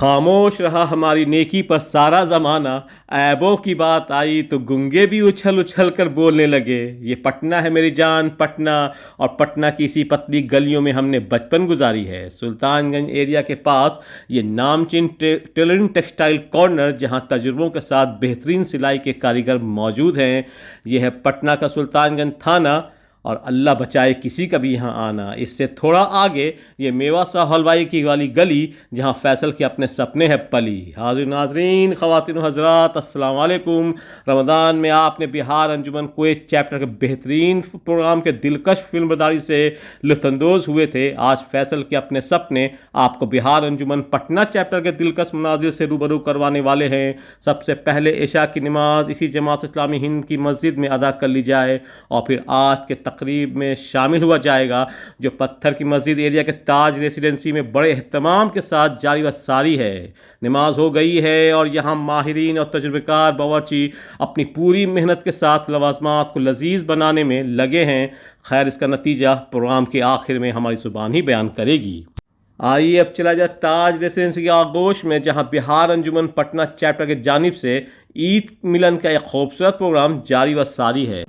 खामोश रहा हमारी नेकी पर सारा ज़माना, ऐबों की बात आई तो गुंगे भी उछल उछल कर बोलने लगे। ये पटना है मेरी जान पटना, और पटना की इसी पतली गलियों में हमने बचपन गुजारी है। सुल्तानगंज एरिया के पास ये नामचीन टेलरिंग टेक्सटाइल कॉर्नर, जहां तजुर्बों के साथ बेहतरीन सिलाई के कारीगर मौजूद हैं। ये है पटना का सुल्तानगंज थाना, और अल्लाह बचाए किसी का भी यहाँ आना। इससे थोड़ा आगे ये मेवा सा हलवाई की वाली गली, जहाँ फैसल के अपने सपने हैं पली। हाज़िर नाज़रीन, ख़वातीन व हज़रात, अस्सलाम वालेकुम। रमज़ान में आपने बिहार अंजुमन कुवैत चैप्टर के बेहतरीन प्रोग्राम के दिलकश फिल्मबरदारी से लुत्फ़अंदोज़ हुए थे। आज फैसल के अपने सपने आपको बिहार अंजुमन पटना चैप्टर के दिलकश मनाज़िर से रूबरू करवाने वाले हैं। सबसे पहले इशा की नमाज़ इसी जमात इस्लामी हिंद की मस्जिद में अदा कर ली जाए, और फिर आज के तकरीब में शामिल हुआ जाएगा, जो पत्थर की मस्जिद एरिया के ताज रेसिडेंसी में बड़े एहतमाम के साथ जारी व सारी है। नमाज हो गई है और यहाँ माहिरीन और तजुर्बेकार बावर्ची अपनी पूरी मेहनत के साथ लवाज़मात को लजीज बनाने में लगे हैं। खैर, इसका नतीजा प्रोग्राम के आखिर में हमारी ज़ुबान ही बयान करेगी। आइए अब चला जाए ताज रेसिडेंसी के आगोश में, जहाँ बिहार अंजुमन पटना चैप्टर की जानिब से ईद मिलन का एक खूबसूरत प्रोग्राम जारी व सारी है।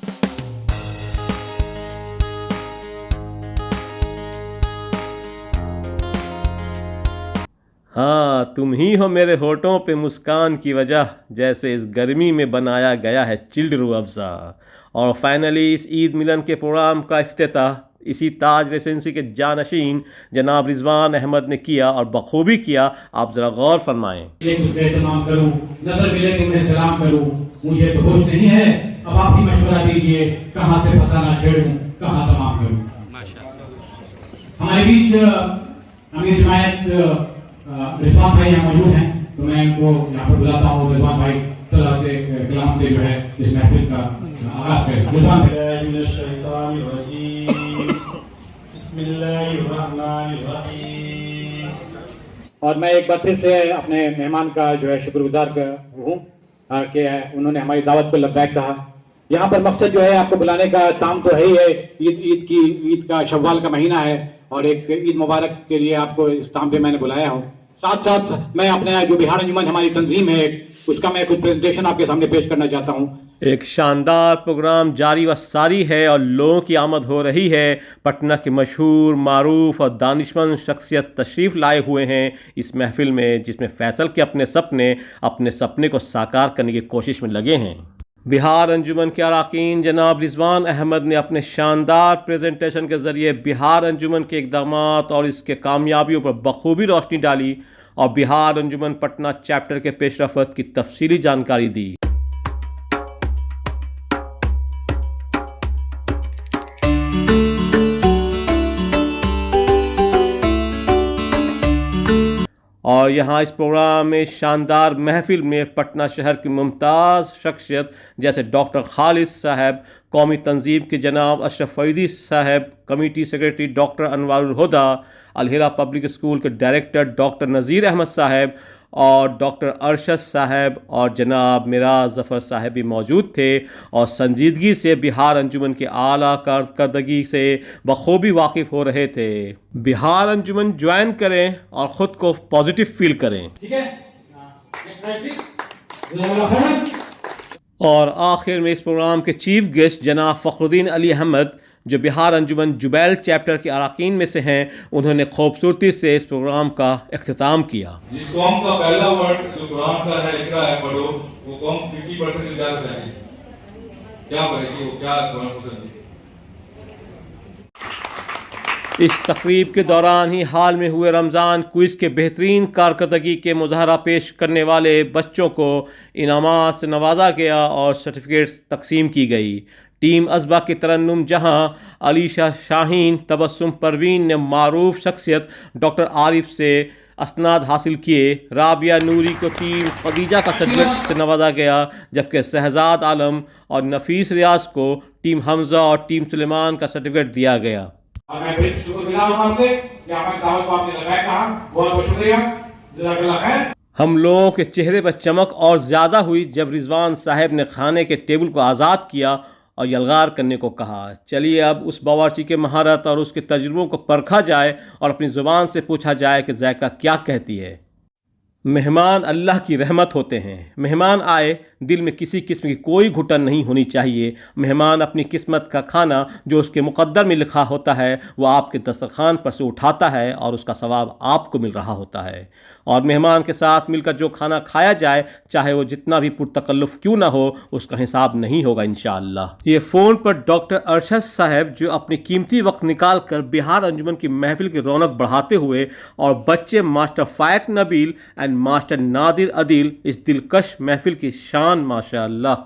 हाँ, तुम ही हो मेरे होठों पे मुस्कान की वजह, जैसे इस गर्मी में बनाया गया है चिल्ड रूह अफ़ज़ा। और फाइनली इस ईद मिलन के प्रोग्राम का इफ्तिताह इसी ताज रेसिडेंसी के जानशीन जनाब रिजवान अहमद ने किया, और बखूबी किया। आप ज़रा गौर फरमाएँ। मुझे तो होश नहीं है, अब आप ही मशवरा दीजिए, कहाँ से फसाना छेड़ूं, कहाँ तमाम करूं। हमारे बीच अमीर जमायत रिजवान भाई यहाँ मौजूद हैं, तो मैं इनको यहाँ पर बुलाता हूँ। रिजवान भाई कलाम से जो है इस महफिल का आगाज करें। रिजवान और मैं एक बार फिर से अपने मेहमान का जो है शुक्रगुजार हूँ कि उन्होंने हमारी दावत को लब्बैक कहा। यहाँ पर मकसद जो है आपको बुलाने का काम तो है ही है। ईद का शव्वाल का महीना है, और एक ईद मुबारक के लिए आपको इस काम पे मैंने बुलाया हूँ। साथ साथ मैं अपने जो बिहार अंजुमन हमारी तंजीम है, उसका मैं कुछ प्रेजेंटेशन आपके सामने पेश करना चाहता हूँ। एक शानदार प्रोग्राम जारी व सारी है, और लोगों की आमद हो रही है। पटना के मशहूर, मारूफ और दानिशमंद शख्सियत तशरीफ़ लाए हुए हैं इस महफिल में, जिसमें फैसल के अपने सपने को साकार करने की कोशिश में लगे हैं। बिहार अंजुमन के अरकान जनाब रिजवान अहमद ने अपने शानदार प्रेजेंटेशन के ज़रिए बिहार अंजुमन के इक़दामात और इसके कामयाबियों पर बखूबी रोशनी डाली, और बिहार अंजुमन पटना चैप्टर के पेशरफ़्त की तफसीली जानकारी दी। और यहाँ इस प्रोग्राम में शानदार महफिल में पटना शहर की मुमताज़ शख्सियत जैसे डॉक्टर खालिद साहब, कौमी तंजीम के जनाब अशरफ फरीदी साहब, कमेटी सेक्रेटरी डॉक्टर अनवारुल हुदा, अलहिरा पब्लिक स्कूल के डायरेक्टर डॉक्टर नज़ीर अहमद साहब, और डॉक्टर अरशद साहब और जनाब मिराज ज़फ़र साहब भी मौजूद थे, और संजीदगी से बिहार अंजुमन के आला कारकर्दगी से बखूबी वाकिफ़ हो रहे थे। बिहार अंजुमन ज्वाइन करें और ख़ुद को पॉजिटिव फील करें। ठीक है, और आखिर में इस प्रोग्राम के चीफ गेस्ट जनाब फ़खरुद्दीन अली अहमद, जो बिहार अंजुमन जुबैल चैप्टर के अरकान में से हैं, उन्होंने खूबसूरती से इस प्रोग्राम का इख्तिताम किया। जिस कौम का पहला वर्ड जो कुरान का है लिखा है पढ़ो, वो कौम 50% इंतजार करेगी, क्या करेगी, वो क्या कुरान पसंद। इस तकरीब के दौरान ही हाल में हुए रमज़ान क्विज़ के बेहतरीन कारकर्दगी के मुज़ाहरा पेश करने वाले बच्चों को इनामात से नवाजा गया और सर्टिफिकेट्स तकसीम की गई। टीम अज़बा की तरन्नुम जहां अलीशा शाहीन, तबस्सुम परवीन ने मारूफ शख्सियत डॉक्टर आरिफ से असनाद हासिल किए। राबिया नूरी को टीम खदीजा का सर्टिफिकेट से नवाजा गया, जबकि शहजाद आलम और नफीस रियाज को टीम हमजा और टीम सुलेमान का सर्टिफिकेट दिया गया। मैं फिर शुक्रगुजार हूं आपसे कि आपने दावत को आपने लगाया। कहा बहुत बहुत शुक्रिया, जज़ाकल्लाह खैर। हम लोगों के चेहरे पर चमक और ज़्यादा हुई जब रिजवान साहब ने खाने के टेबल को आज़ाद किया और यलगार करने को कहा। चलिए अब उस बावर्ची के महारत और उसके तजुर्बों को परखा जाए और अपनी ज़ुबान से पूछा जाए कि जायका क्या कहती है। मेहमान अल्लाह की रहमत होते हैं। मेहमान आए, दिल में किसी किस्म की कोई घुटन नहीं होनी चाहिए। मेहमान अपनी किस्मत का खाना जो उसके मुक़द्दर में लिखा होता है वो आपके दस्तरखान पर से उठाता है और उसका सवाब आपको मिल रहा होता है। और मेहमान के साथ मिलकर जो खाना खाया जाए, चाहे वो जितना भी पुरतकल्लुफ़ क्यों ना हो, उसका हिसाब नहीं होगा इंशाअल्लाह। ये फ़ोन पर डॉक्टर अरशद साहब जो अपनी कीमती वक्त निकाल कर बिहार अंजुमन की महफिल की रौनक बढ़ाते हुए और बच्चे master Faiq Nabeel and master Nadir Adeel इस दिलकश महफिल की शान माशाअल्लाह।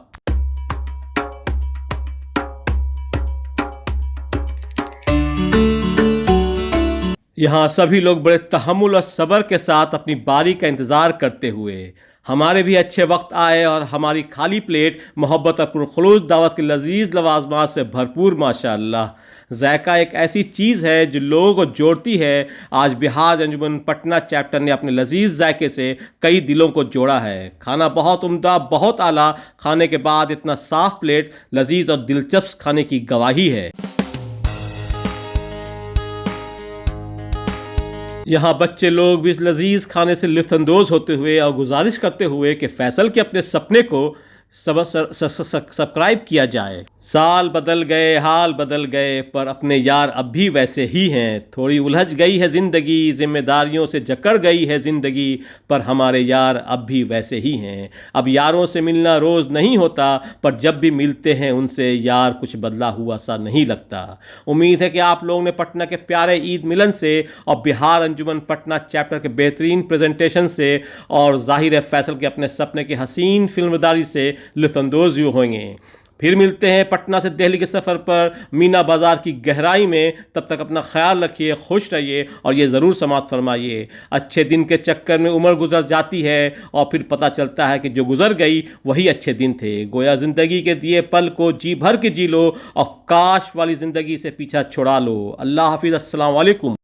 यहाँ सभी लोग बड़े तहम्मुल और सब्र के साथ अपनी बारी का इंतज़ार करते हुए हमारे भी अच्छे वक्त आए और हमारी खाली प्लेट मोहब्बत और पुरखुलूस दावत के लजीज लवाजमात से भरपूर माशाअल्लाह। जायका एक ऐसी चीज़ है जो लोगों को जोड़ती है। आज बिहार अंजुमन पटना चैप्टर ने अपने लजीज जायके से कई दिलों को जोड़ा है। खाना बहुत उम्दा, बहुत आला, खाने के बाद इतना साफ प्लेट लजीज और दिलचस्प खाने की गवाही है। यहाँ बच्चे लोग भी इस लजीज खाने से लुत्फ़अंदोज़ होते हुए और गुजारिश करते हुए कि फैसल के अपने सपने को सब्सक्राइब किया जाए। साल बदल गए, हाल बदल गए, पर अपने यार अब भी वैसे ही हैं। थोड़ी उलझ गई है ज़िंदगी, जिम्मेदारियों से जकड़ गई है ज़िंदगी, पर हमारे यार अब भी वैसे ही हैं। अब यारों से मिलना रोज़ नहीं होता, पर जब भी मिलते हैं उनसे यार कुछ बदला हुआ सा नहीं लगता। उम्मीद है कि आप लोगों ने पटना के प्यारे ईद मिलन से और बिहार अंजुमन पटना चैप्टर के बेहतरीन प्रेजेंटेशन से और ज़ाहिर फैसल के अपने सपने की हसीन फिल्मदारी से लुत्फ़अंदोज़ होंगे। फिर मिलते हैं पटना से दिल्ली के सफ़र पर मीना बाज़ार की गहराई में। तब तक अपना ख्याल रखिए, खुश रहिए और ये ज़रूर समात फरमाइए। अच्छे दिन के चक्कर में उम्र गुजर जाती है और फिर पता चलता है कि जो गुजर गई वही अच्छे दिन थे। गोया ज़िंदगी के दिए पल को जी भर के जी लो और काश वाली ज़िंदगी से पीछा छुड़ा लो। अल्लाह हाफिज़, अस्सलाम वालेकुम।